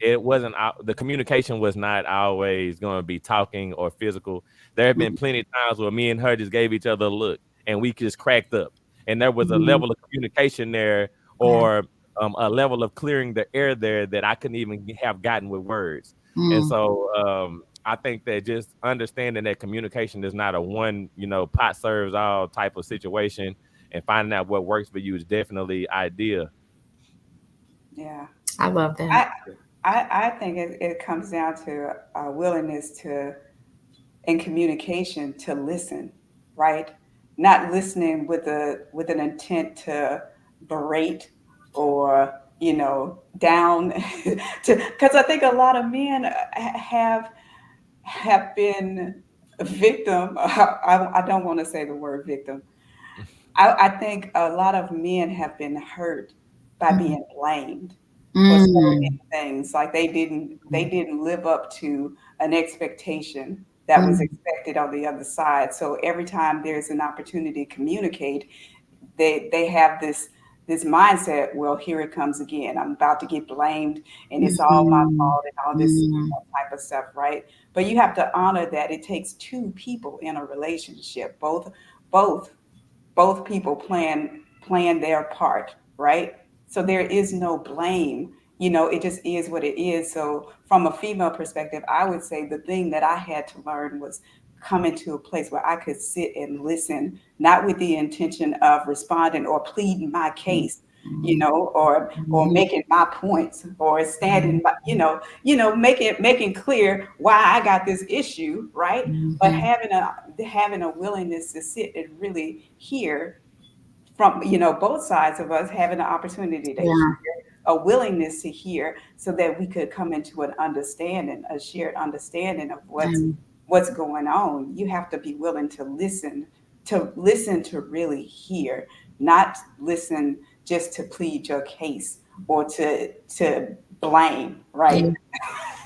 it wasn't the communication was not always going to be talking or physical. There have been plenty of times where me and her just gave each other a look and we just cracked up, and there was a level of communication there, or a level of clearing the air there that I couldn't even have gotten with words. And so I think that just understanding that communication is not a one, pot serves all type of situation, and finding out what works for you is definitely ideal. Yeah. I love that. I think it comes down to a willingness in communication to listen, right? Not listening with an intent to berate or down to, because I think a lot of men have been a victim. I don't want to say the word victim. I think a lot of men have been hurt by being blamed for so Mm, many things. Like they didn't live up to an expectation that was mm, expected on the other side. So every time there's an opportunity to communicate, they have this mindset, well, here it comes again. I'm about to get blamed and it's all my mm, fault and all this mm. type of stuff, right? But you have to honor that it takes two people in a relationship, both both people playing their part, right? So there is no blame. It just is what it is. So from a female perspective, I would say the thing that I had to learn was coming to a place where I could sit and listen, not with the intention of responding or pleading my case, or making my points or standing by, making clear why I got this issue, right? But having a willingness to sit and really hear from both sides of us, having the opportunity to hear, Yeah. a willingness to hear, so that we could come into an understanding, a shared understanding of Mm. what's going on. You have to be willing to really hear, not listen just to plead your case or to blame, right?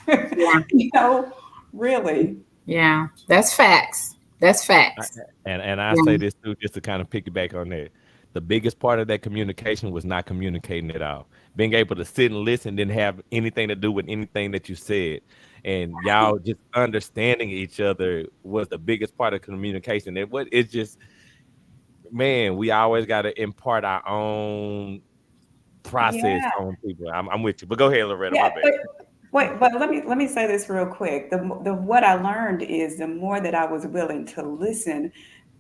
Yeah. Yeah. you know really. Yeah. That's facts. That's I- facts. and I say Yeah. this too, just to kind of piggyback on that. The biggest part of that communication was not communicating at all. Being able to sit and listen didn't have anything to do with anything that you said. And y'all just understanding each other was the biggest part of communication. It's just, man, we always got to impart our own process Yeah. on people. I'm with you. But go ahead, Loretta, my Yeah, bad. but wait, but let me say this real quick. The what I learned is the more that I was willing to listen,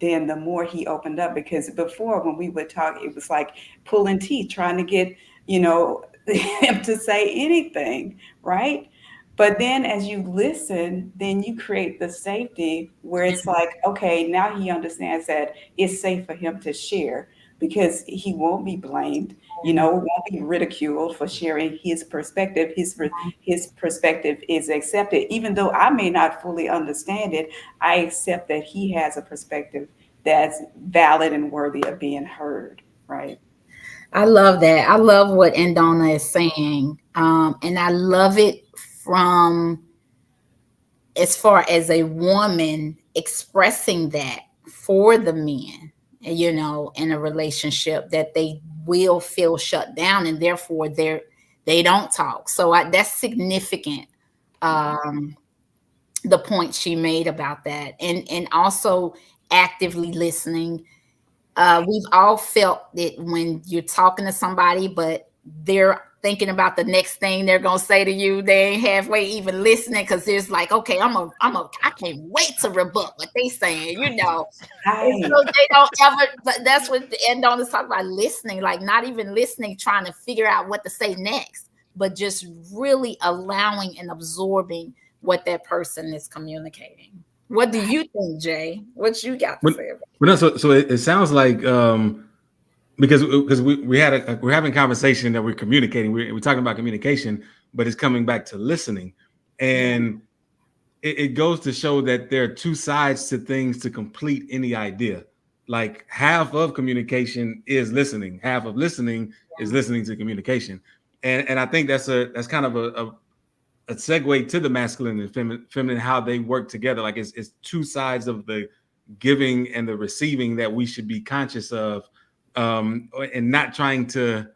then the more he opened up. Because before, when we would talk, it was like pulling teeth, trying to get him to say anything, right? But then as you listen, then you create the safety where it's like, okay, now he understands that it's safe for him to share because he won't be blamed, won't be ridiculed for sharing his perspective. His perspective is accepted, even though I may not fully understand it. I accept that he has a perspective that's valid and worthy of being heard. Right? I love that. I love what Andona is saying. And I love it from as far as a woman expressing that for the men, in a relationship that they will feel shut down and therefore they don't talk. So that's significant. Um, the point she made about that, and also actively listening. We've all felt it when you're talking to somebody, but they're thinking about the next thing they're gonna say to you. They ain't halfway even listening because there's like, okay, I can't wait to rebut what they saying, And Right. so they don't ever. But that's what the end on is talking about listening, like not even listening, trying to figure out what to say next, but just really allowing and absorbing what that person is communicating. What do you think, Jay? What you got to But, say about but no, so it sounds like because we're having a conversation that we're communicating. We're talking about communication, but it's coming back to listening, Yeah. and it goes to show that there are two sides to things to complete any idea. Like half of communication is listening, half of listening is listening to communication, and I think that's kind of a segue to the masculine and feminine, how they work together. Like it's two sides of the giving and the receiving that we should be conscious of, and not trying to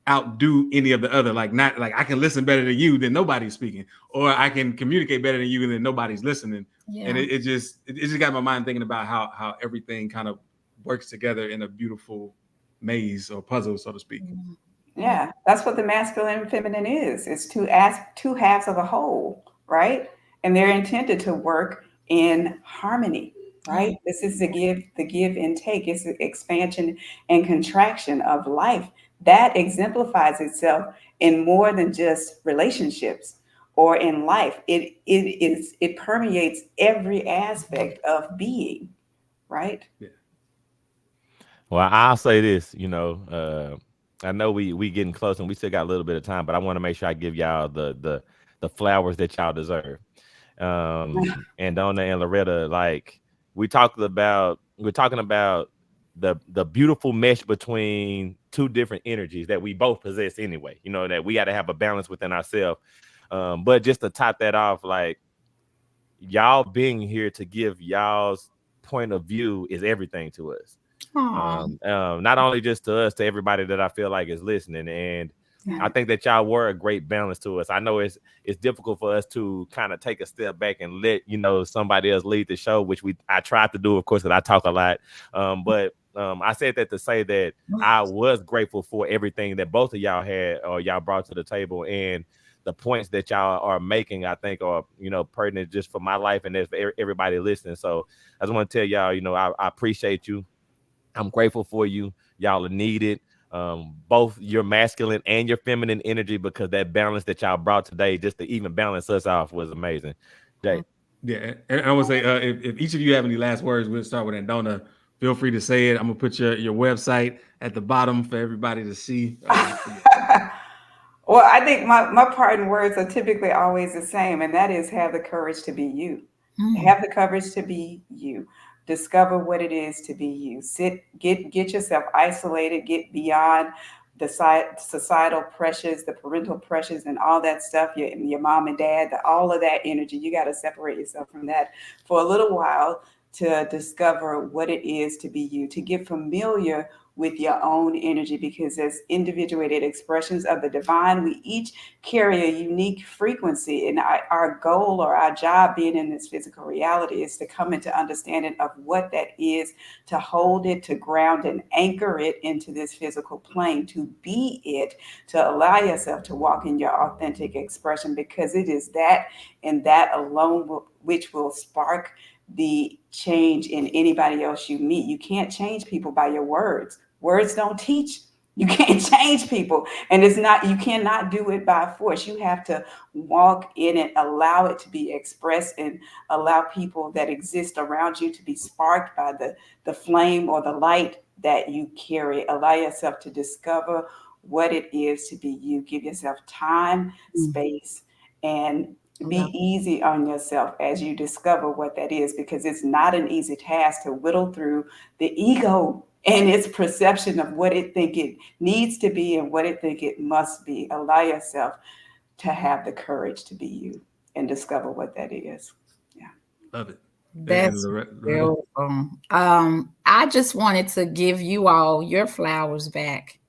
outdo any of the other. Like not like I can listen better than you, then nobody's speaking, or I can communicate better than you, and then nobody's listening. Yeah. And it just got my mind thinking about how everything kind of works together in a beautiful maze or puzzle, so to speak. Yeah, that's what the masculine and feminine is. It's two halves of a whole, right? And they're intended to work in harmony, right? This is the give and take. It's the expansion and contraction of life that exemplifies itself in more than just relationships or in life. It permeates every aspect of being, right? Yeah. Well, I'll say this, I know we getting close and we still got a little bit of time, but I want to make sure I give y'all the flowers that y'all deserve. Andena and Loretta, like we're talking about the beautiful mesh between two different energies that we both possess anyway, that we got to have a balance within ourselves. But just to top that off, like y'all being here to give y'all's point of view is everything to us. Not only just to us, to everybody that I feel like is listening. And I think that y'all were a great balance to us. I know it's difficult for us to kind of take a step back and let somebody else lead the show, which I tried to do, of course, because I talk a lot. But I said that to say that I was grateful for everything that both of y'all had or y'all brought to the table, and the points that y'all are making, I think, are pertinent just for my life and for everybody listening. So I just want to tell y'all, I appreciate you. I'm grateful for you. Y'all are needed. Both your masculine and your feminine energy, because that balance that y'all brought today, just to even balance us off, was amazing. Jay. Yeah, and I would say if each of you have any last words, we'll start with Andena. Feel free to say it. I'm gonna put your website at the bottom for everybody to see. Well, I think my parting words are typically always the same, and that is have the courage to be you. Have the courage to be you. Discover what it is to be you. Get yourself isolated, get beyond the societal pressures, the parental pressures, and all that stuff. Your mom and dad, all of that energy. You got to separate yourself from that for a little while to discover what it is to be you, to get familiar with your own energy, because as individuated expressions of the divine, we each carry a unique frequency. And our goal or our job being in this physical reality is to come into understanding of what that is, to hold it, to ground and anchor it into this physical plane, to be it, to allow yourself to walk in your authentic expression, because it is that and that alone which will spark the change in anybody else you meet. You can't change people by your words. Words don't teach. You can't change people. And you cannot do it by force. You have to walk in it, allow it to be expressed, and allow people that exist around you to be sparked by the flame or the light that you carry. Allow yourself to discover what it is to be you. Give yourself time, space, and be easy on yourself as you discover what that is, because it's not an easy task to whittle through the ego and its perception of what it think it needs to be and what it think it must be. Allow yourself to have the courage to be you and discover what that is. Yeah. Love it. That's beautiful. I just wanted to give you all your flowers back.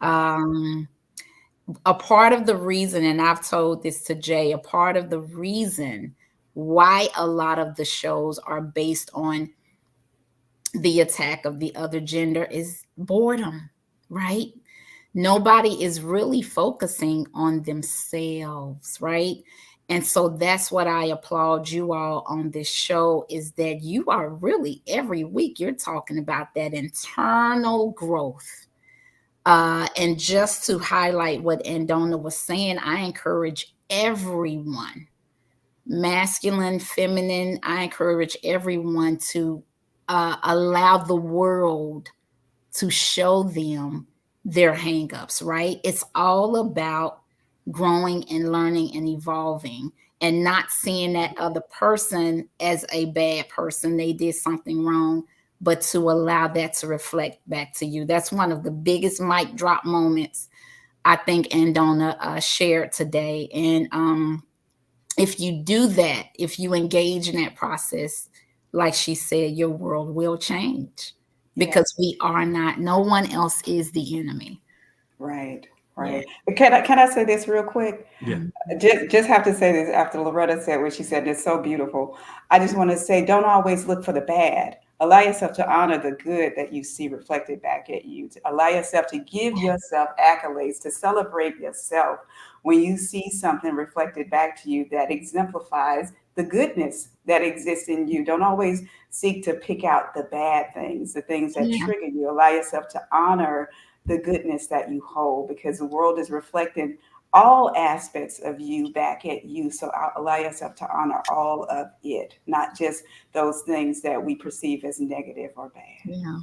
A part of the reason, and I've told this to Jay, a part of the reason why a lot of the shows are based on the attack of the other gender is boredom, right? Nobody is really focusing on themselves, right? And so that's what I applaud you all on this show, is that you are really every week you're talking about that internal growth. And just to highlight what Andena was saying, I encourage everyone, masculine, feminine, I encourage everyone to allow the world to show them their hangups, right? It's all about growing and learning and evolving, and not seeing that other person as a bad person. They did something wrong, but to allow that to reflect back to you. That's one of the biggest mic drop moments I think Andena shared today. And if you do that, if you engage in that process, like she said, your world will change, because we are not, no one else is the enemy. Right. Right. But can I say this real quick? Yeah. Just have to say this after Loretta said what she said. It's so beautiful. I just want to say, don't always look for the bad. Allow yourself to honor the good that you see reflected back at you. To allow yourself to give yourself accolades, to celebrate yourself when you see something reflected back to you that exemplifies the goodness that exists in you. Don't always seek to pick out the bad things, the things that trigger you. Allow yourself to honor the goodness that you hold, because the world is reflecting all aspects of you back at you. So allow yourself to honor all of it, not just those things that we perceive as negative or bad. Yeah.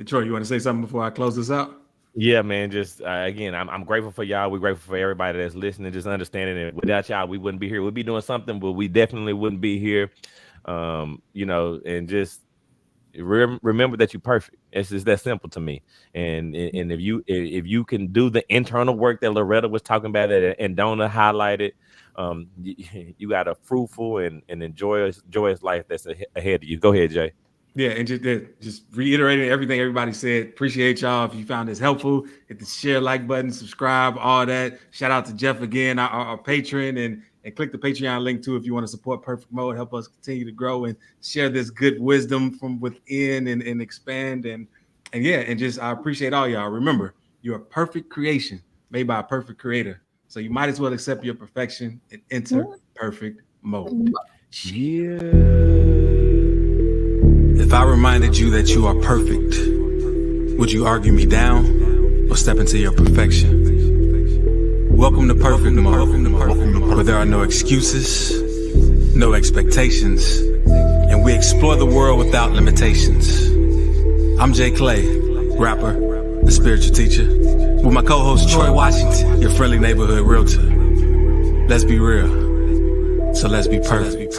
Troy, you want to say something before I close this out? Yeah, man. Just again, I'm grateful for y'all. We're grateful for everybody that's listening, just understanding that without y'all, we wouldn't be here. We'd be doing something, but we definitely wouldn't be here. And just remember that you're perfect. It's just that simple to me. And if you can do the internal work that Loretta was talking about, that Andena highlighted, you got a fruitful and joyous life that's ahead of you. Go ahead, Jay. Yeah, and just reiterating everything everybody said. Appreciate y'all. If you found this helpful, hit the share, like button, subscribe, all that. Shout out to Jeff again, our patron, and click the Patreon link too if you want to support Perfect Mode. Help us continue to grow and share this good wisdom from within and expand. And just I appreciate all y'all. Remember, you're a perfect creation made by a perfect creator. So you might as well accept your perfection and enter perfect mode. Yeah. If I reminded you that you are perfect, would you argue me down or step into your perfection? Welcome to Perfect Mode, where there are no excuses, no expectations, and we explore the world without limitations. I'm Jay Clay, rapper, the spiritual teacher, with my co-host Troy Washington, your friendly neighborhood realtor. Let's be real, so let's be perfect.